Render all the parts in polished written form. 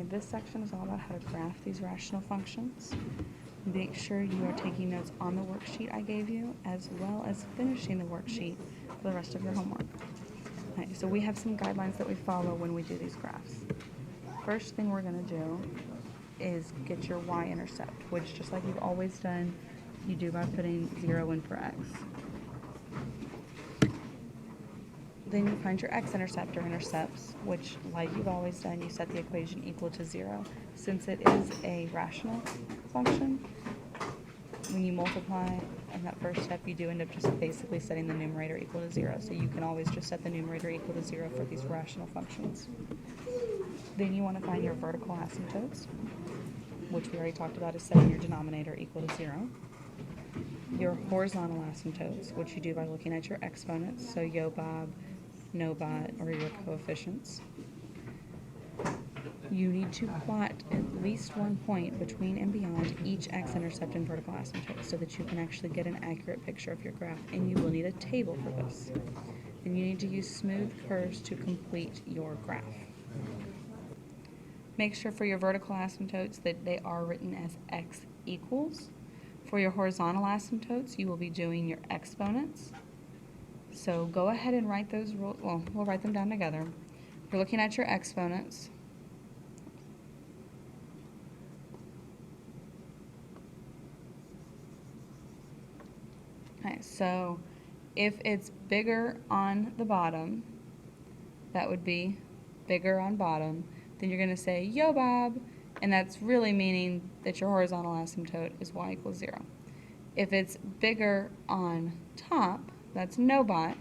this section is all about how to graph these rational functions. Make sure you are taking notes on the worksheet I gave you, as well as finishing the worksheet for the rest of your homework. Okay, so we have some guidelines that we follow when we do these graphs. First thing we're going to do is get your y-intercept, which, just like you've always done, you do by putting 0 in for x. Then you find your x-intercept or intercepts, which, like you've always done, you set the equation equal to 0. Since it is a rational function, when you multiply in that first step, you do end up just basically setting the numerator equal to 0. So you can always just set the numerator equal to 0 for these rational functions. Then you want to find your vertical asymptotes, which we already talked about is setting your denominator equal to 0. Your horizontal asymptotes, which you do by looking at your exponents, so yo-bob, no-bot, or your coefficients. You need to plot at least one point between and beyond each x-intercept and vertical asymptote so that you can actually get an accurate picture of your graph, and you will need a table for this. And you need to use smooth curves to complete your graph. Make sure for your vertical asymptotes that they are written as x equals. For your horizontal asymptotes, you will be doing your exponents. So go ahead and write those rules. Well, we'll write them down together. You're looking at your exponents. Okay, so if it's bigger on the bottom, that would be bigger on bottom, then you're going to say, yo, Bob, and that's really meaning that your horizontal asymptote is y equals 0. If it's bigger on top, that's no bot,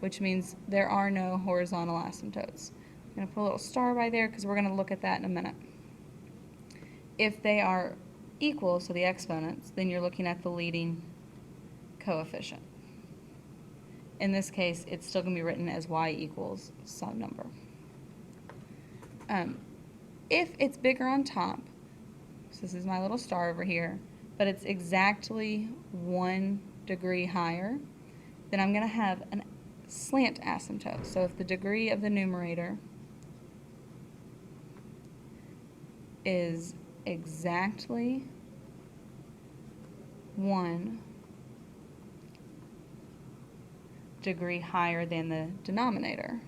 which means there are no horizontal asymptotes. I'm going to put a little star by there because we're going to look at that in a minute. If they are equal, so the exponents, then you're looking at the leading coefficient. In this case, it's still going to be written as y equals some number. If it's bigger on top, so this is my little star over here, but it's exactly 1 degree higher, then I'm going to have a slant asymptote. So if the degree of the numerator is exactly 1 degree higher than the denominator,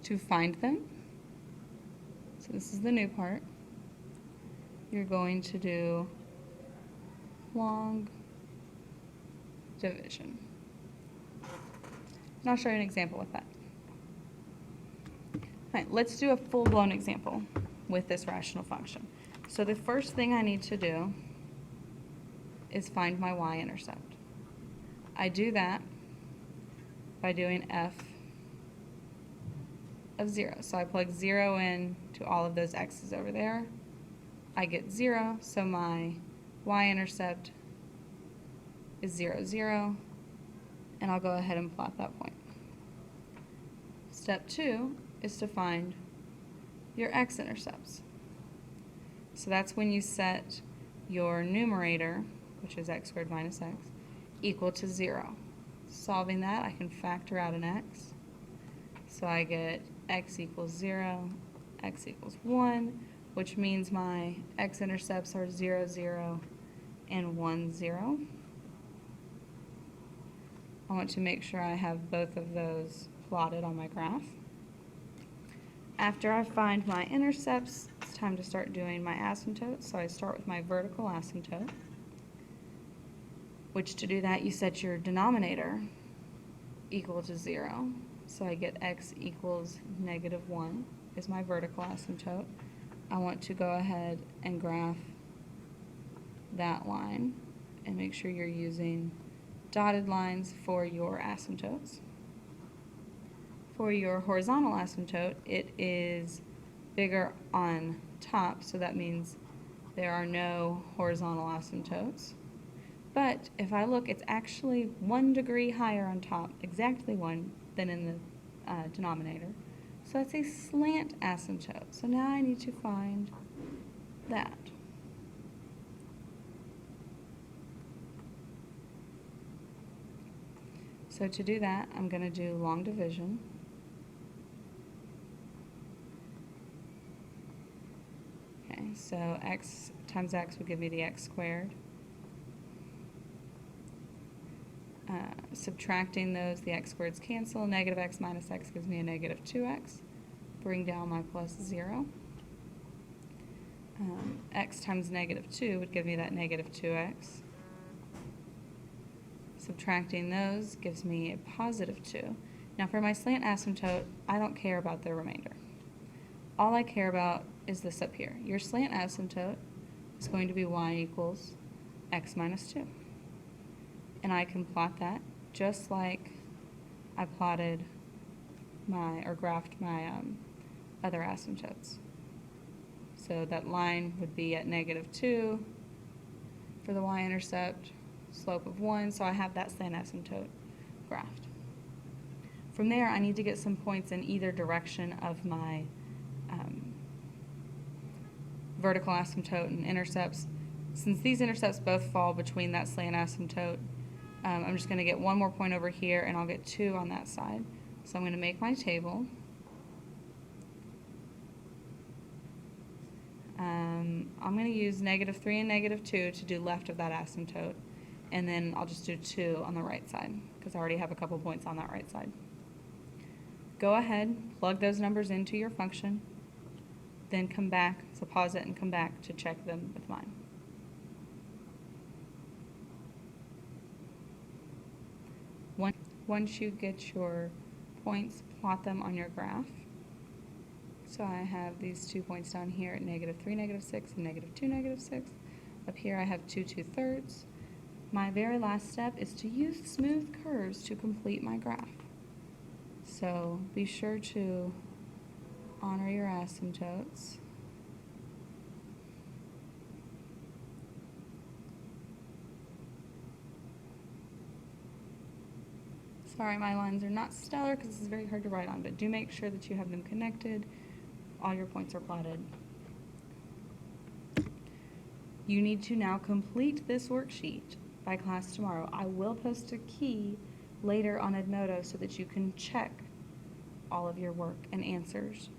to find them, so this is the new part, you're going to do long division. And I'll show you an example with that. All right, let's do a full-blown example with this rational function. So the first thing I need to do is find my y-intercept. I do that by doing f of 0. So I plug 0 in to all of those x's over there. I get 0, so my y-intercept is 0, 0, and I'll go ahead and plot that point. Step 2 is to find your x-intercepts. So that's when you set your numerator, which is x squared minus x, equal to 0. Solving that, I can factor out an x. So I get x equals 0, x equals 1, which means my x-intercepts are 0, 0, and 1, 0. I want to make sure I have both of those plotted on my graph. After I find my intercepts, it's time to start doing my asymptotes. So I start with my vertical asymptote, which to do that you set your denominator equal to 0. So I get x equals -1 is my vertical asymptote. I want to go ahead and graph that line and make sure you're using dotted lines for your asymptotes. For your horizontal asymptote, it is bigger on top, so that means there are no horizontal asymptotes. But if I look, it's actually 1 degree higher on top, exactly 1, than in the denominator. So it's a slant asymptote. So now I need to find that. So to do that, I'm going to do long division. Okay, so x times x would give me the x squared. Subtracting those, the x squareds cancel. Negative x minus x gives me a negative 2x. Bring down my plus 0. X times negative 2 would give me that negative 2x. Subtracting those gives me a positive 2. Now for my slant asymptote, I don't care about the remainder. All I care about is this up here. Your slant asymptote is going to be y equals x minus 2. And I can plot that just like I plotted or graphed my other asymptotes. So that line would be at negative 2 for the y-intercept, slope of 1, so I have that slant asymptote graphed. From there, I need to get some points in either direction of my vertical asymptote and intercepts. Since these intercepts both fall between that slant asymptote, I'm just going to get one more point over here, and I'll get 2 on that side. So I'm going to make my table. I'm going to use negative 3 and negative 2 to do left of that asymptote, and then I'll just do 2 on the right side because I already have a couple points on that right side. Go ahead, plug those numbers into your function, then come back, so pause it and come back to check them with mine. Once you get your points, plot them on your graph. So I have these 2 points down here at negative 3, negative 6, and negative 2, negative 6. Up here I have 2 2/3. My very last step is to use smooth curves to complete my graph. So be sure to honor your asymptotes. Sorry, my lines are not stellar because this is very hard to write on, but do make sure that you have them connected. All your points are plotted. You need to now complete this worksheet by class tomorrow. I will post a key later on Edmodo so that you can check all of your work and answers